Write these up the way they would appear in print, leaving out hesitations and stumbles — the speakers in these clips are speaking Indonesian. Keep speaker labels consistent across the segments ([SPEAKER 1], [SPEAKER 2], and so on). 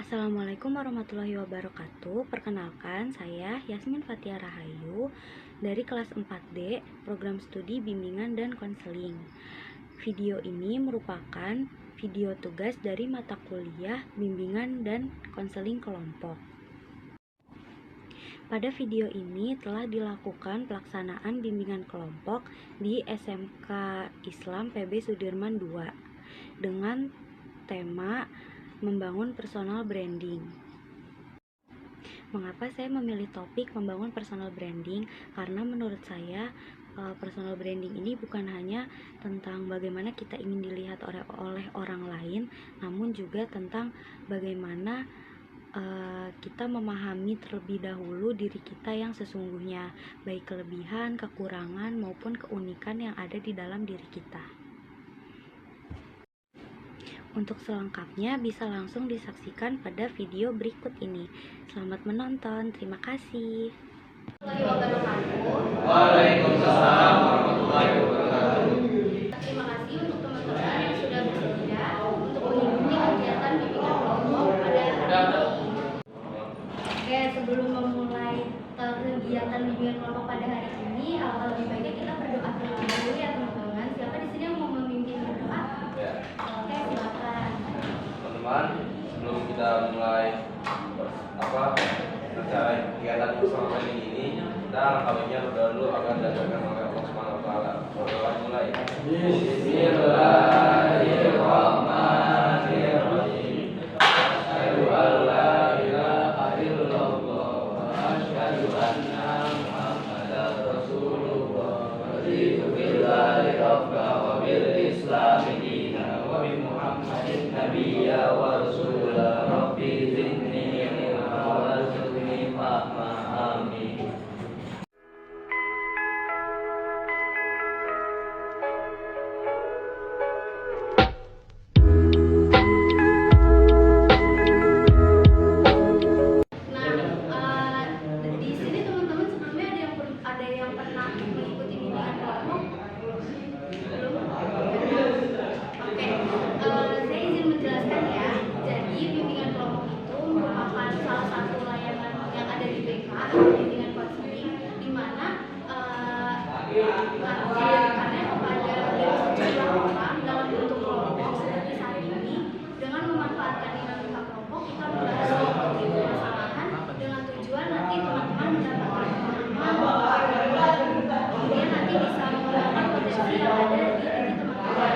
[SPEAKER 1] Assalamualaikum warahmatullahi wabarakatuh. Perkenalkan, saya Yasmin Fatia Rahayu dari kelas 4D, Program Studi Bimbingan dan Konseling. Video ini merupakan video tugas dari mata kuliah Bimbingan dan Konseling Kelompok. Pada video ini telah dilakukan pelaksanaan bimbingan kelompok di SMK Islam PB Sudirman II dengan tema membangun personal branding. Mengapa saya memilih topik membangun personal branding? Karena menurut saya personal branding ini bukan hanya tentang bagaimana kita ingin dilihat oleh orang lain, namun juga tentang bagaimana kita memahami terlebih dahulu diri kita yang sesungguhnya, baik kelebihan, kekurangan, maupun keunikan yang ada di dalam diri kita. Untuk selengkapnya bisa langsung disaksikan pada video berikut ini. Selamat menonton, terima kasih.
[SPEAKER 2] Waalaikumsalam warahmatullahi wabarakatuh.
[SPEAKER 3] Terima kasih untuk teman-teman yang sudah bersedia untuk mengikuti kegiatan bimbingan kelompok pada hari ini. Oke, sebelum memulai kegiatan bimbingan kelompok pada hari ini, lebih baiknya kita berdoa terlebih dahulu ya teman-teman. Siapa di sini yang mau memimpin berdoa?
[SPEAKER 2] Ya.
[SPEAKER 3] Oke, silakan.
[SPEAKER 2] Teman-teman, sebelum kita mulai acara kegiatan bersama kali ini, kita alhamdulillah berdoa dulu agar dilancarkan oleh Allah Subhanahu wa taala. Berdoa mulai. Bismillahirrahmanirrahim. Asyhadu an la ilaha illallah wa asyhadu anna Muhammadar Rasulullah. Raditu billahi rabba wa bil islami dinan wa bi Muhammadin nabiyya wa rasula. Rabbi zidni ilma warzuqni fahma. Amin.
[SPEAKER 3] Di sini teman-teman sebelumnya ada yang pernah mengikuti bimbingan kelompok? Belum? Oke, saya izin menjelaskan ya. Jadi bimbingan kelompok itu merupakan salah satu layanan yang ada di BK, bimbingan konseling, di mana diberikannya kepada sejumlah orang dalam bentuk kelompok seperti saat ini. Dengan memanfaatkan dinamika kelompok, kita membahas topik permasalahan dengan tujuan nanti teman-teman mendapatkan pemahaman, kemudian nanti bisa mengembangkan potensi yang ada di diri teman-teman.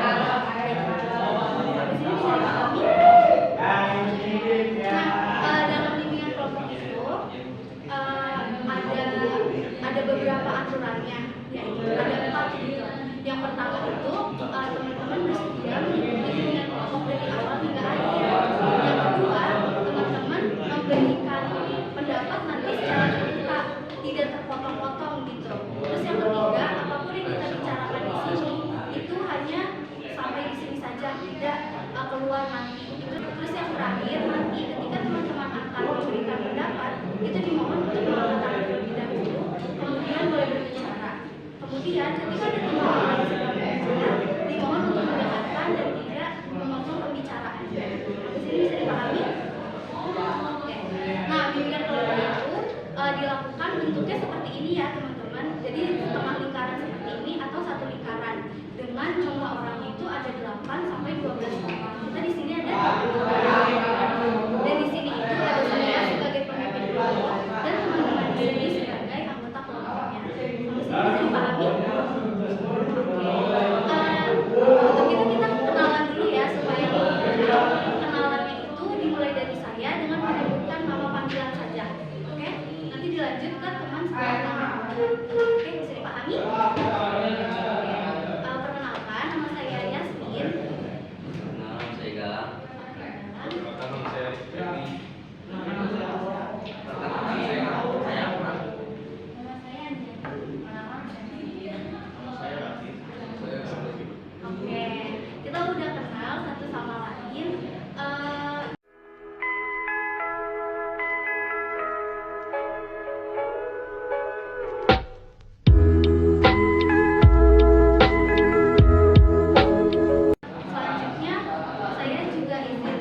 [SPEAKER 3] Dalam bimbingan kelompok itu ada beberapa aturannya, yaitu ada 4 gitu. Yang pertama itu teman-teman bersedia mengikuti bimbingan kelompok dari awal hingga akhir. Yang kedua, teman-teman memberikan pendapat nanti secara terbuka, tidak terpotong-potong gitu. Terus yang ketiga, apapun yang kita bicarakan di sini itu hanya sampai di sini saja, tidak keluar nanti. Terus yang terakhir, nanti ketika teman-teman akan memberikan pendapat, itu dimohon untuk mengatakan terlebih dahulu, kemudian boleh berbicara. Kemudian ketika ada teman-teman yang sedang berbicara, dimohon untuk mendengarkan dan tidak memotong pembicaraan. Di sini bisa dipahami? Oke. Nah, bimbingan kelompok itu dilakukan bentuknya seperti ini ya teman-teman. Jadi setengah lingkaran seperti ini atau satu lingkaran dengan jumlah orangnya itu ada 8 sampai 12 orang. Kita di sini ada 2 orang. Dan di sini itu ada saya sebagai pemimpin kelompok dan teman-teman di sini sebagai anggota kelompoknya. Di sini bisa dipahami? Untuk itu kita kenalan dulu ya supaya mudah. Kenalannya itu dimulai dari saya dengan menyebutkan nama panggilan saja. Oke? Nanti dilanjut ke teman sebelah kanan. Oke, bisa dipahami? Perkenalkan, nama saya Yasmin.
[SPEAKER 2] Nama saya Galang. Nama saya Rizky.
[SPEAKER 3] Oke, kita udah kenal satu sama lain. Selanjutnya saya juga izin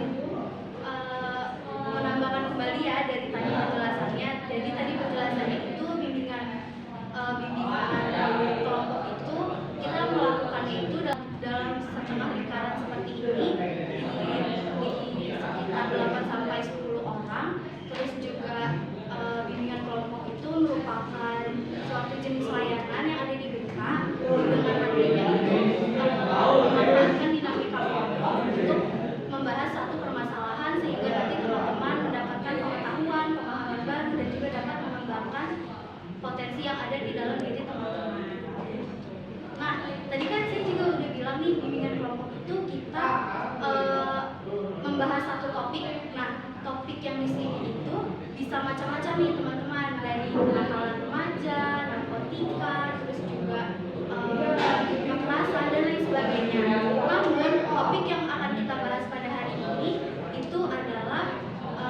[SPEAKER 3] topik. Nah, topik yang di sini itu bisa macam-macam nih teman-teman, dari kenakalan remaja, narkotika, terus juga kekerasan dan lain sebagainya. Namun topik yang akan kita bahas pada hari ini itu adalah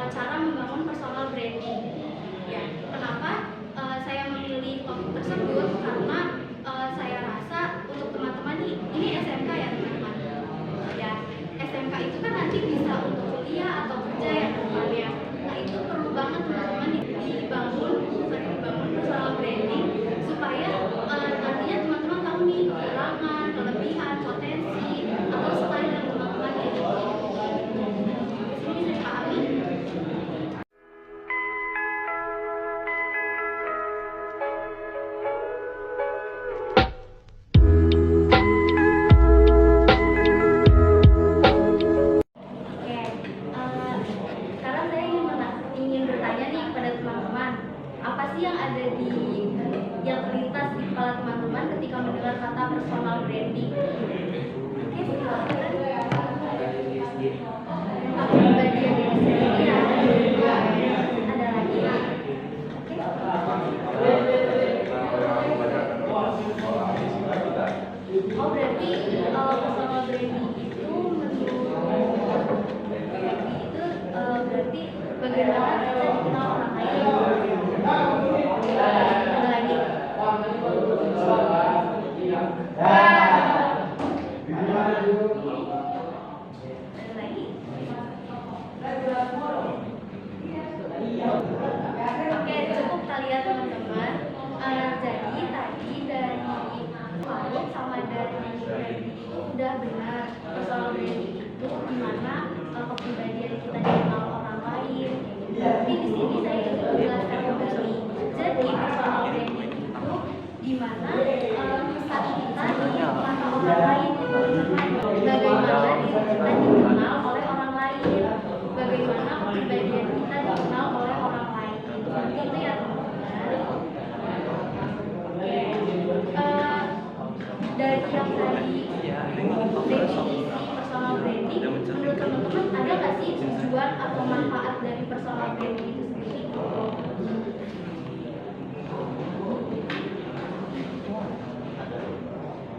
[SPEAKER 3] cara membangun personal branding. Ya, kenapa saya memilih topik tersebut? Karena saya rasa untuk teman-teman ini SMK ya teman-teman. Ya, SMK itu kan nanti bisa untuk kuliah atau kerja ya teman-teman. Nah, itu perlu banget teman-teman dibangun personal branding supaya nantinya teman-teman tahu nih kekurangan, kelebihan, potensi atau style yang teman-teman miliki. Ini bisa dipahami? Sekarang saya ingin bertanya nih kepada teman-teman, apa sih yang ada yang terlintas di kepala teman-teman ketika mendengar kata personal branding? Oke, silakan. Kepribadian diri sendiri ya. Ada lagi? Oh, berarti personal branding itu menurut berarti bagaimana kita dikenal orang lain. Ada lagi? Oke, cukup kalian teman-teman. Jadi tadi dari Faruk sama dari Brady itu udah benar. Personal branding itu gimana kepribadian kita dikenal orang lain. Tapi di sini saya ingin menjelaskan kembali. Jadi personal branding itu gimana kesan kita di mata orang lain. Bagaimana diri kita dikenal oleh orang lain. Bagaimana kepribadian kita dikenal oleh orang lain. Itu ya teman-teman. Dari yang tadi definisi personal branding, menurut teman-teman ada nggak sih tujuan atau manfaat dari personal branding itu sendiri?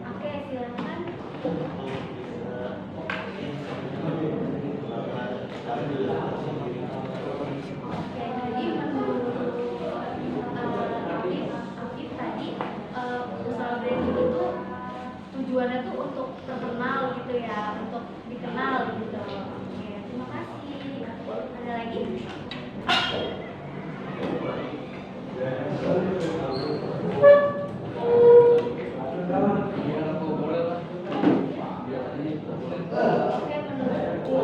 [SPEAKER 3] Oke, silakan. Oke, jadi menurut Afif tadi personal branding itu tujuannya tuh untuk terkenal gitu ya, untuk dikenal gitu. Oke, terima kasih. Ada lagi? Oke, menurutku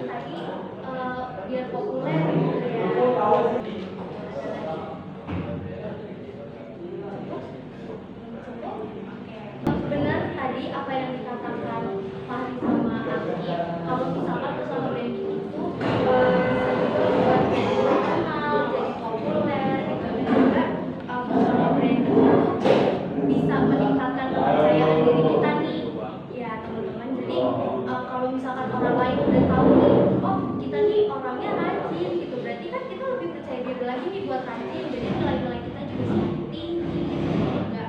[SPEAKER 3] tadi biar populer gitu ya. Benar tadi apa yang dikatakan Fahri sama Aki, kalau misalkan personal branding itu bisa juga buat jadi terkenal, jadi populer gitu, dan juga personal branding itu bisa meningkatkan kepercayaan diri kita nih ya teman-teman. Jadi kalau misalkan orang lain udah tahu nih, oh kita nih orangnya rajin gitu, berarti kan kita lebih percaya diri lagi nih buat rajin, jadi nilai-nilai kita juga semakin tinggi gitu, juga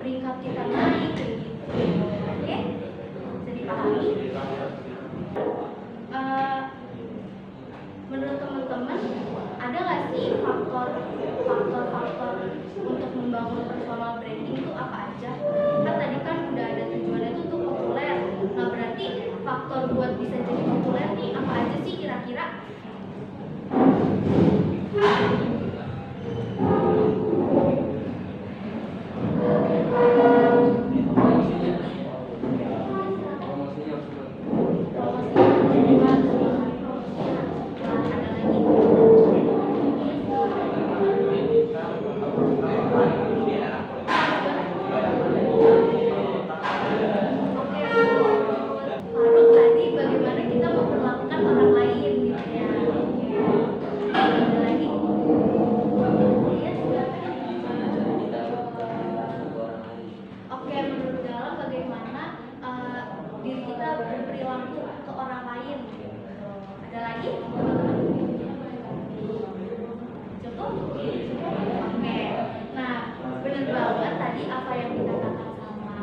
[SPEAKER 3] peringkat kita naik kayak gitu. Oke, bisa dipahami? Menurut teman-teman ada nggak sih faktor-faktor untuk membangun personal branding itu apa aja? Kan tadi kan udah ada tujuannya itu untuk populer. Nah, berarti faktor buat bisa jadi populer nih apa aja sih kira-kira? Lalu tadi bagaimana kita memperlakukan orang lain gitu ya. lagi? Cukup? Oke. Nah, benar banget tadi apa yang dikatakan sama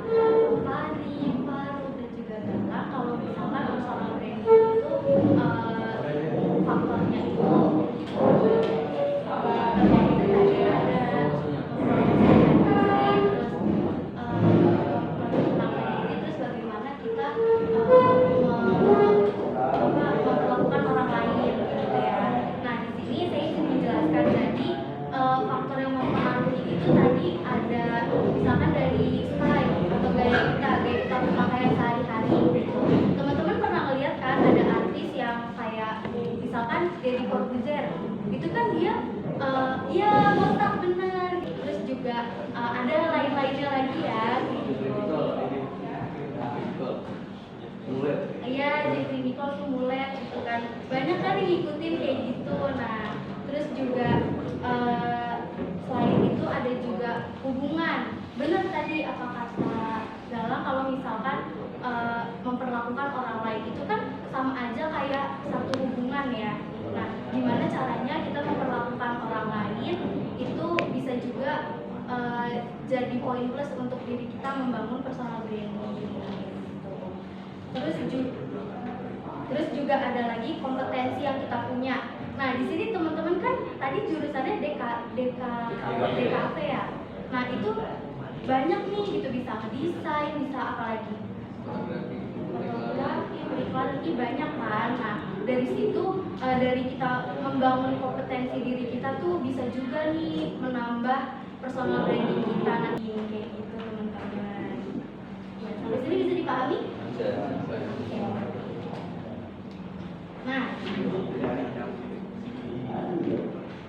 [SPEAKER 3] Fani, Faruk, dan juga Galang. Kalau misalkan personal branding itu faktornya itu tadi ada terus bagaimana kita memperlakukan orang lain gitu ya. Nah di sini saya ingin menjelaskan tadi faktor yang mempengaruhi itu tadi ada misalkan dari style atau gaya kita berpakaian sehari-hari gitu. Teman-teman pernah ngeliat kan ada artis yang kayak misalkan Deddy Corbuzier itu kan dia ya botak bener gitu. Terus juga ada lain-lainnya lagi ya gitu. Iya, Jeffrey Nicole tuh mulet gitu kan. Banyak kan yang ngikutin kayak gitu. Nah, terus juga selain itu ada juga hubungan. Bener tadi apa kata Galang kalau misalkan memperlakukan orang lain itu kan sama aja kayak satu hubungan ya. Nah, gimana caranya kita memperlakukan orang lain itu bisa juga jadi poin plus untuk diri kita membangun personal branding. Terus juga ada lagi kompetensi yang kita punya. Nah di sini teman-teman kan tadi jurusannya DKV ya. Nah itu banyak nih gitu, bisa ngedesain, bisa apa lagi? Fotografi, periklanan, ini banyak kan. Nah dari situ dari kita membangun kompetensi diri kita tuh bisa juga nih menambah personal branding kita nanti kayak gitu teman-teman. Ya, sampai sini bisa dipahami? Nah,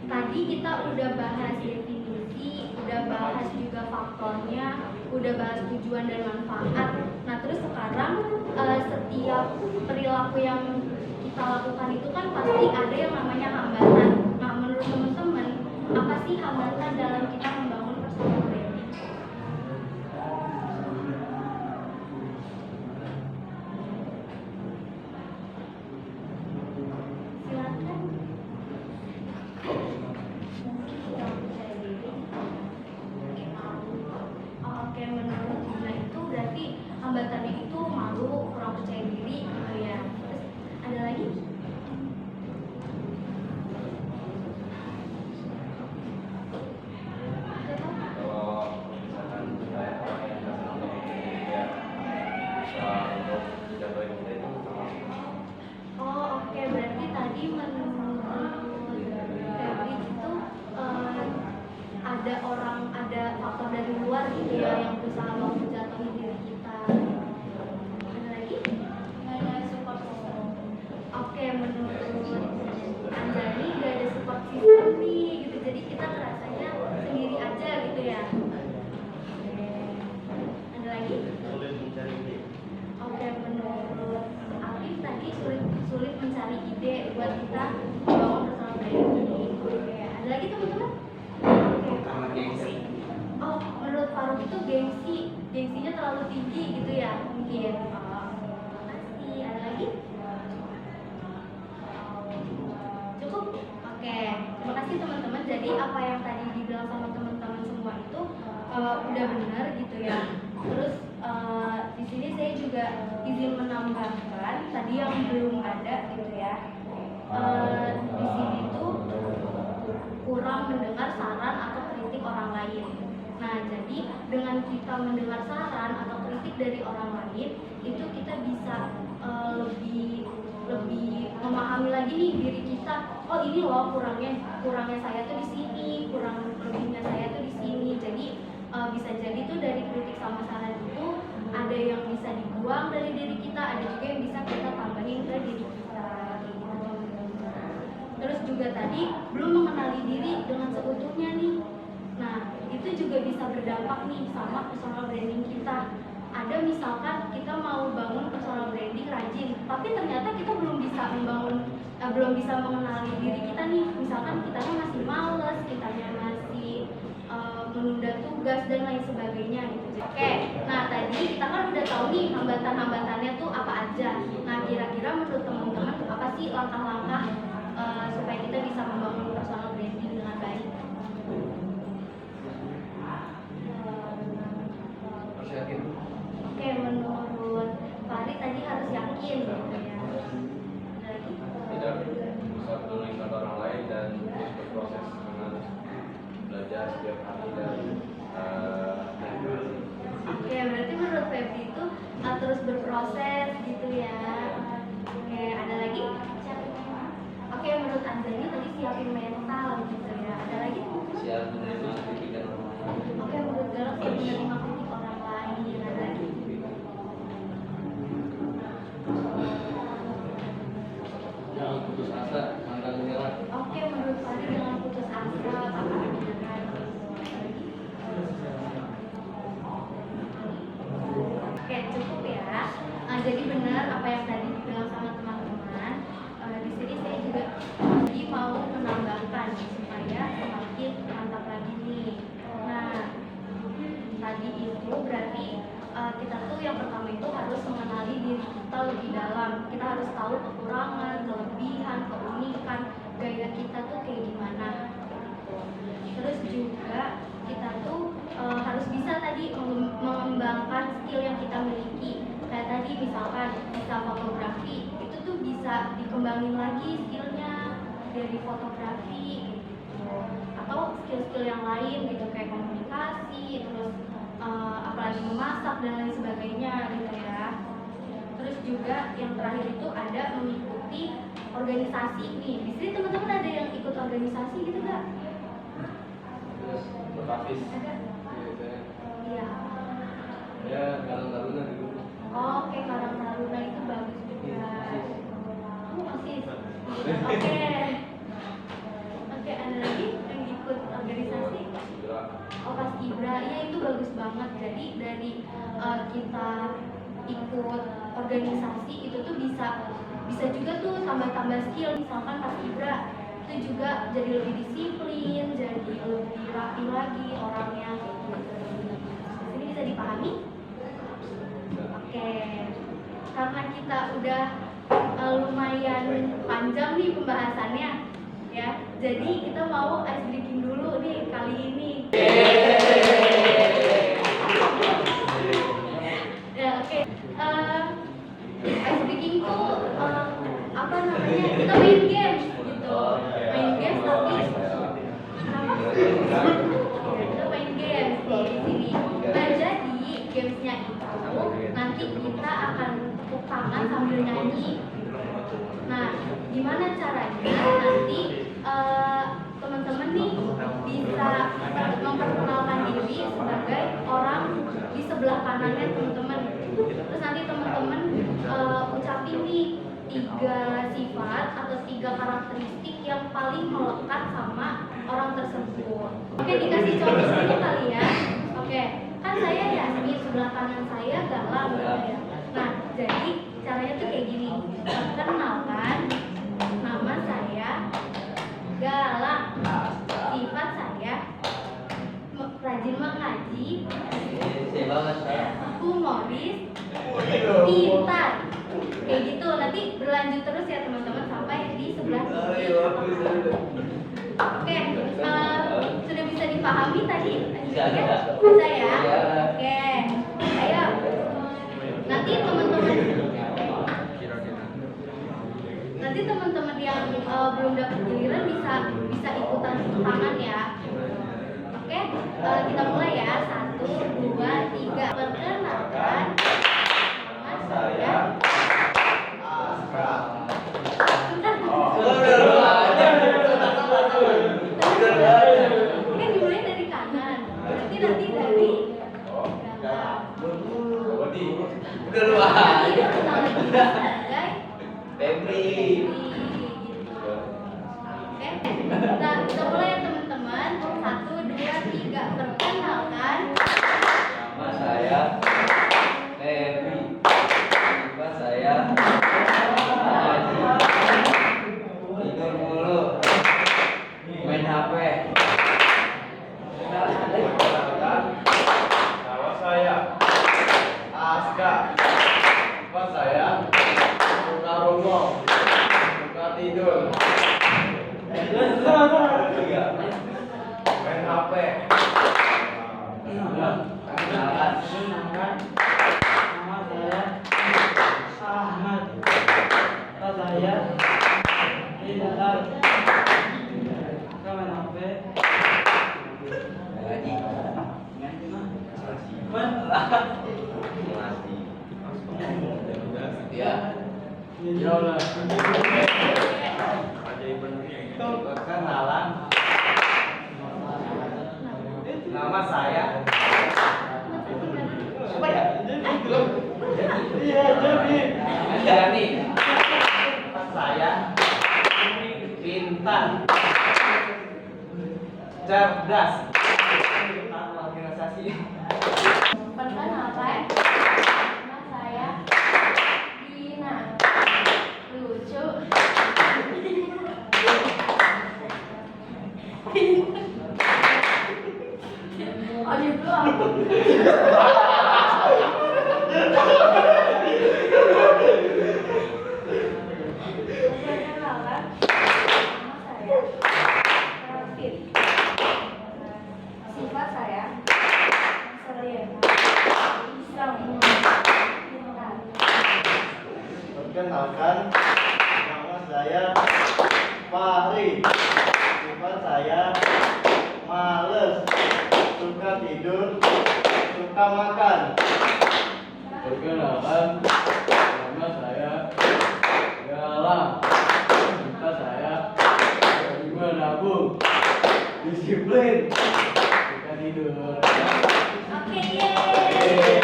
[SPEAKER 3] tadi kita udah bahas definisi, udah bahas juga faktornya, udah bahas tujuan dan manfaat. Nah, terus sekarang setiap perilaku yang kita lakukan itu kan pasti ada yang namanya hambatan. Nah, menurut teman-teman, apa sih hambatan dalam kita membangun personal branding? Oke, menurut Gina itu berarti hambatannya itu malu, kurang percaya diri gitu ya. Terus ada lagi? Oh oke, berarti tadi menurut Febri itu ada faktor dari luar gitu ya yang berusaha mau menjatuhi diri kita. Ada lagi? Ada support system. Oke, menurut Anjani gak ada support system nih gitu, jadi kita ngerasanya sendiri aja gitu ya. Ada lagi? Oke, menurut Afif tadi sulit mencari ide buat kita membangun personal branding. Oke, ada lagi teman-teman?
[SPEAKER 2] Karena gengsi.
[SPEAKER 3] Oh, menurut Faruk itu gengsinya terlalu tinggi gitu ya mungkin. Makasih. Ada lagi? Cukup? Oke, terima kasih teman-teman. Jadi apa yang tadi dibilang sama teman-teman semua itu udah benar gitu ya. Terus di sini saya juga izin menambahkan tadi yang belum ada gitu ya. Di sini tuh kurang mendengar saran atau kritik orang lain. Nah, jadi dengan kita mendengar saran atau kritik dari orang lain, itu kita bisa lebih memahami lagi nih diri kita. Oh, ini loh kurangnya saya tuh di sini, kurang lebihnya saya tuh di sini. Jadi bisa jadi tuh dari kritik sama saran itu ada yang bisa dibuang dari diri kita, ada juga yang bisa kita tambahin ke diri kita. Terus juga tadi belum mengenali diri dengan seutuhnya nih. Nah, itu juga bisa berdampak nih sama personal branding kita. Ada misalkan kita mau bangun personal branding rajin, tapi ternyata kita belum bisa mengenali diri kita nih. Misalkan kitanya masih males, kitanya masih menunda tugas dan lain sebagainya gitu. Oke, nah tadi kita kan udah tahu nih hambatan-hambatannya tuh apa aja. Nah, kira-kira menurut teman-teman apa apa sih langkah-langkah supaya kita bisa membangun personal branding dengan baik.
[SPEAKER 2] Harus yakin.
[SPEAKER 3] Oke, menurut Fahri tadi harus yakin gitu ya. Ada lagi?
[SPEAKER 2] Tidak bisa melihat orang lain dan terus berproses dengan belajar setiap hari dan
[SPEAKER 3] Oke, berarti menurut Febri itu terus berproses gitu ya. Oke, ada lagi? Oke, menurut Anjani tadi siapin mental gitu ya. Ada lagi?
[SPEAKER 2] siap menerima kritikan orang lain.
[SPEAKER 3] Oke, menurut Galuh siap menerima kritik orang lain. Ada lagi?
[SPEAKER 2] Jangan putus asa, pantang menyerah.
[SPEAKER 3] Oke, menurut Fahri jangan putus asa, pantang menyerah. Oke, cukup ya. Jadi benar apa yang tadi dibilang sama teman-teman. Di sini saya juga lagi mau menambahkan supaya semakin mantap lagi nih. Nah, tadi itu berarti kita tuh yang pertama itu harus mengenali diri kita lebih dalam. Kita harus tahu kekurangan, kelebihan, keunikan gaya kita tuh kayak gimana. Terus juga kita tuh harus bisa tadi mengembangkan skill yang kita miliki. Kayak tadi misalkan bisa fotografi, itu tuh bisa dikembangin lagi skillnya dari fotografi gitu. Atau skill-skill yang lain gitu kayak komunikasi, terus apalagi memasak dan lain sebagainya gitu ya. Terus juga yang terakhir itu ada mengikuti organisasi nih. Di sini teman-teman ada yang ikut organisasi gitu nggak?
[SPEAKER 2] Terus berlapis.
[SPEAKER 3] Ada? Iya.
[SPEAKER 2] Ya, Karang Taruna dulu.
[SPEAKER 3] Oke, Karang Taruna itu bagus juga. Oke. Oke, ada lagi yang ikut organisasi? Oh, Paskibra, ya itu bagus banget. Jadi dari kita ikut organisasi itu tuh bisa juga tuh tambah-tambah skill. Misalkan Paskibra itu juga jadi lebih disiplin, jadi lebih rapi lagi orangnya. Ini bisa dipahami? Oke, karena kita udah lumayan panjang nih pembahasannya ya, jadi kita mau ice breaking dulu nih kali ini. Ya, oke. Ice breaking tuh apa namanya, kita main games gitu, main games tapi kita main games di sini. Nah, jadi gamesnya itu nanti kita akan tepuk tangan sambil nyanyi. Nah, gimana caranya nanti teman-teman nih bisa memperkenalkan diri sebagai orang di sebelah kanannya teman-teman. Terus nanti teman-teman ucapin nih 3 sifat atau 3 karakteristik yang paling melekat sama orang tersebut. Oke, dikasih contoh dulu kali ya. Oke, kan saya Yasmin, sebelah kanan saya Galang gitu ya. Nah, jadi caranya tuh kayak gini. Perkenalkan, nama saya Galang, sifat saya rajin mengaji, humoris, pintar. Kayak gitu, nanti berlanjut terus ya teman-teman sampai di sebelah kiri. Oke, sudah bisa dipahami tadi? Bisa ya? Oke, ayo. Nanti teman-teman yang belum dapat giliran bisa ikutan tepuk tangan ya. Oke, kita mulai ya. 1, 2, 3. Perkenalkan, nama saya Aska. Kan dimulai dari kanan. Berarti nanti dari
[SPEAKER 2] Udah lu aja.
[SPEAKER 3] sebagai
[SPEAKER 2] Febri.
[SPEAKER 3] Oke, nah kita mulai ya teman-teman. 1, 2, 3. Perkenalkan,
[SPEAKER 2] Nama saya Febri. Sifat saya ngaji. Tidur mulu. Main HP.
[SPEAKER 4] Nama saya Aska. Sifat saya Karono.
[SPEAKER 2] tidur. Tiga. Main HP.
[SPEAKER 4] Kenalan. Nama saya Ahmad. Nama saya Intan. Kawan HP.
[SPEAKER 2] Lagi. Ya.
[SPEAKER 4] Ya Allah.
[SPEAKER 2] Kenalan. Nama saya. Apa ya?
[SPEAKER 4] Iya, jadi.
[SPEAKER 2] Jadi. Saya pintar, cerdas, organisasi.
[SPEAKER 3] Perkenalkan, nama saya Dina. Lucu. Oh, gitu aku. Perkenalkan, nama saya Rafid. Sifat saya Selien. Islam. Pintar.
[SPEAKER 4] Perkenalkan, nama saya Fahri. Sifat saya males, suka tidur, suka makan. Perkenalkan, nama saya Galang. Sifat saya menabung, disiplin, suka tidur.
[SPEAKER 3] Oke, yeay.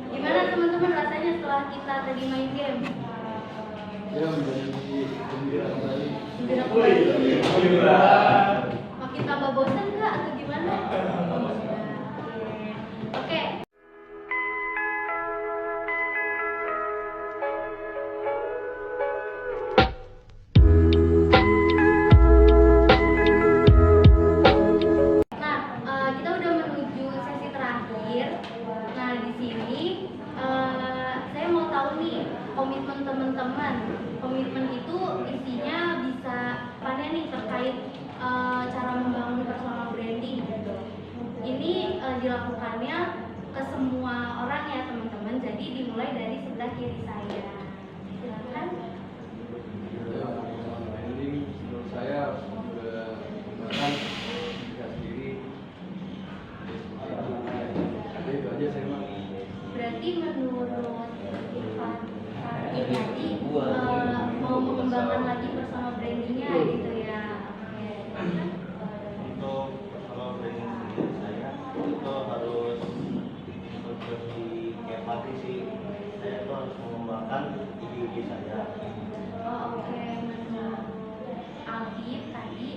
[SPEAKER 3] Gimana teman-teman rasanya setelah kita tadi main game?
[SPEAKER 4] Ya, menjadi gembira kembali.
[SPEAKER 3] Gembira kembali.
[SPEAKER 4] Gembira.
[SPEAKER 3] Makin tambah bosan nggak atau gimana? Oke. Nah, kita udah menuju sesi terakhir. Nah, di sini saya mau tahu nih komitmen teman-teman. Komitmen itu isinya bisa apa nih terkait cara membangun personal branding gitu. Ini dilakukannya ke semua orang ya teman-teman. Jadi dimulai dari sebelah kiri saya. Silakan.
[SPEAKER 4] Branding menurut saya sudah bahkan tidak sendiri. Jadi itu aja saya mah.
[SPEAKER 3] Berarti menurut Irfan Fahri tadi mau mengembangkan lagi personal brandingnya gitu ya. Oke.
[SPEAKER 5] Untuk kalau branding sendiri saya itu harus seperti kayak Fatih sih, saya tuh harus mengembangkan ide-ide saya.
[SPEAKER 3] Oh, oke. Menurut Alfie tadi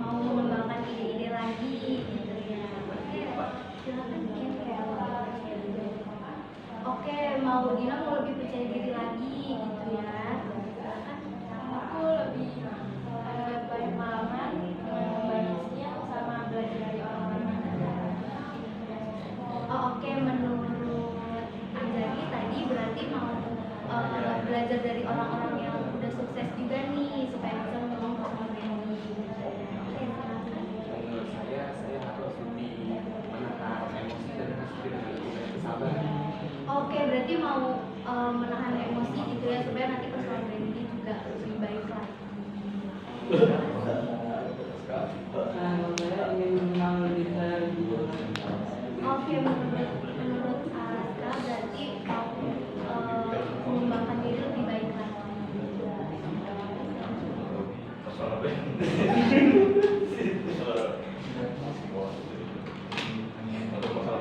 [SPEAKER 3] mau mengembangkan ide-ide lagi gitu ya. Oke, silakan Kim kayak Oke, Dina mau lebih percaya diri lagi gitu ya. Silakan.
[SPEAKER 6] Aku lebih banyak pengalaman, banyak skill sama belajar dari orang-orang.
[SPEAKER 3] Oh, oke, menurut Anjani tadi berarti mau belajar dari orang-orang yang udah sukses juga nih supaya bisa membangun personal branding. Oke, silakan.
[SPEAKER 2] Menurut saya harus lebih menahan emosi dan kesabaran.
[SPEAKER 3] Oke, berarti mau menahan emosi gitu ya supaya nanti personal branding juga lebih baik lagi.
[SPEAKER 4] Saya ingin mengenal diri saya lebih.
[SPEAKER 3] Oke, menurut Alaska berarti mau mengembangkan diri lebih baik lagi.
[SPEAKER 2] Personal branding. Untuk personal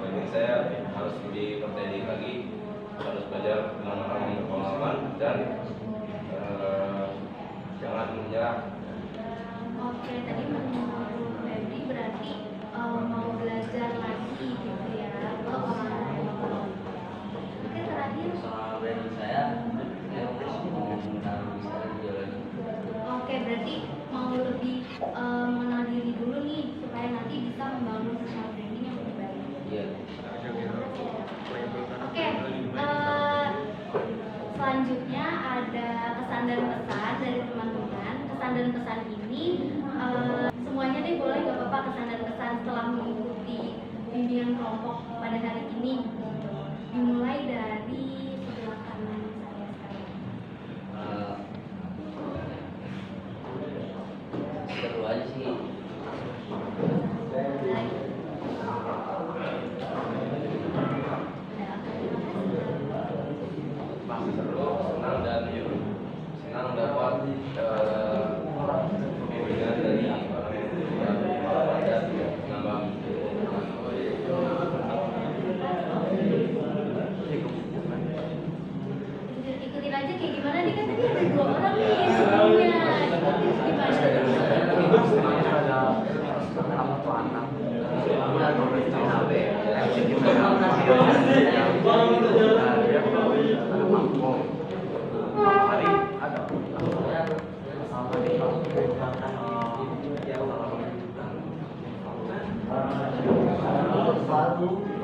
[SPEAKER 2] branding saya harus lebih percaya diri lagi, harus belajar dengan orang yang berpengalaman dan jangan menyerah.
[SPEAKER 3] Oke, tadi menurut Febri berarti mau belajar lagi gitu ya ke orang-orang. Oke, terakhir.
[SPEAKER 5] Personal branding saya terus mengenal diri saya juga lagi.
[SPEAKER 3] Oke, berarti mau lebih mengenal diri dulu nih supaya nanti bisa membangun personal branding yang lebih baik. dan pesan ini semuanya deh boleh nggak apa-apa kesan dan pesan setelah mengikuti bimbingan kelompok pada hari ini. Dimulai dari sebelah kanan saya sekarang.
[SPEAKER 2] Seru aja sih. Seru, senang dan senang dapat bimbingan dari orang yang sudah dan menambah
[SPEAKER 3] Ikutin aja kayak gimana nih, kan tadi ada 2 orang nih sebelumnya.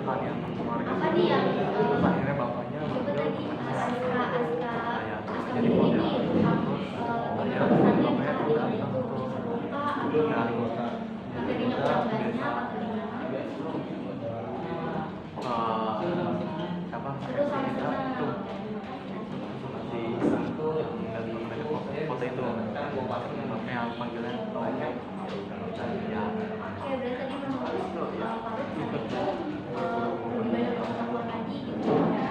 [SPEAKER 3] Apa nih yang coba tadi Aska ini pesannya hari itu terbuka atau materinya kurang banyak atau gimana? Terus sama
[SPEAKER 7] foto itu makanya panggilan banyak ya.
[SPEAKER 3] Oke, berarti tadi menurut Faruk itu lebih banyak pengetahuan lagi gitu ya.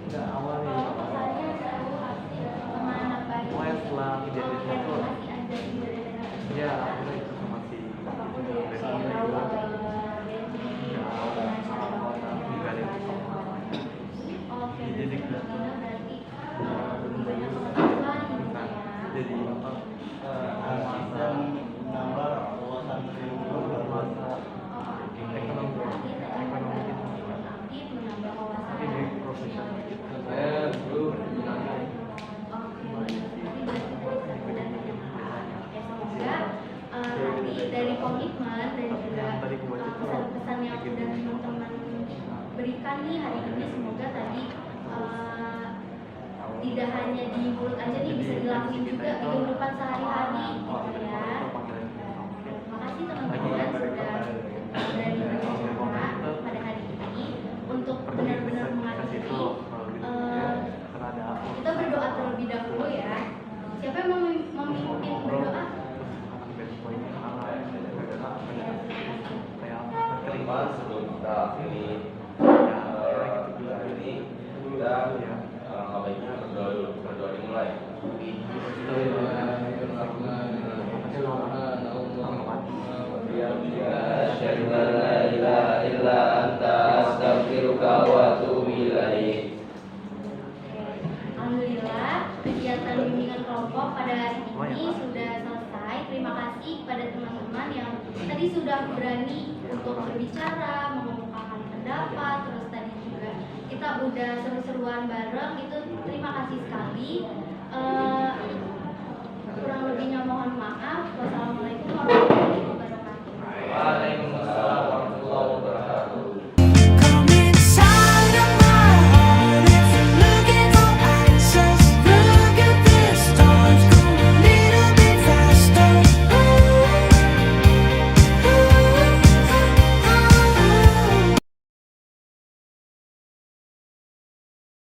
[SPEAKER 3] Kalau pesannya seru asik kemana baik.
[SPEAKER 7] Pokoknya setelah kejadian itu
[SPEAKER 3] Masih ada di
[SPEAKER 7] ya aku itu masih
[SPEAKER 3] Oke,
[SPEAKER 7] jadi
[SPEAKER 3] berarti lebih banyak pengetahuan gitu ya.
[SPEAKER 7] jadi
[SPEAKER 5] bisa menambah wawasan ilmu dan bahasa.
[SPEAKER 3] Aktif menambah wawasan.
[SPEAKER 7] ini profesional gitu.
[SPEAKER 2] saya dulu
[SPEAKER 3] Nanti dari komitmen dan juga pesan-pesan yang sudah teman-teman berikan nih hari ini, semoga tadi tidak hanya di mulut aja nih, bisa dilakuin juga di kehidupan sehari-hari gitu ya. Makasih teman-teman sudah berani berbicara pada hari ini untuk benar-benar mengakhiri. Kita berdoa terlebih dahulu ya. Siapa yang mau memimpin berdoa?
[SPEAKER 2] terima sebelum kita ini kita alangkah baiknya berdoa dimulai. Asyhadu an la ilaha illa anta astaghfiruka wa atubu ilaik.
[SPEAKER 3] Alhamdulillah, kegiatan bimbingan kelompok pada hari ini sudah selesai. Terima kasih kepada teman-teman yang tadi sudah berani untuk berbicara, mengemukakan pendapat, terus tadi juga kita udah seru-seruan bareng, itu terima kasih sekali. Kurang lebihnya mohon maaf. Wassalamualaikum warahmatullahi wabarakatuh.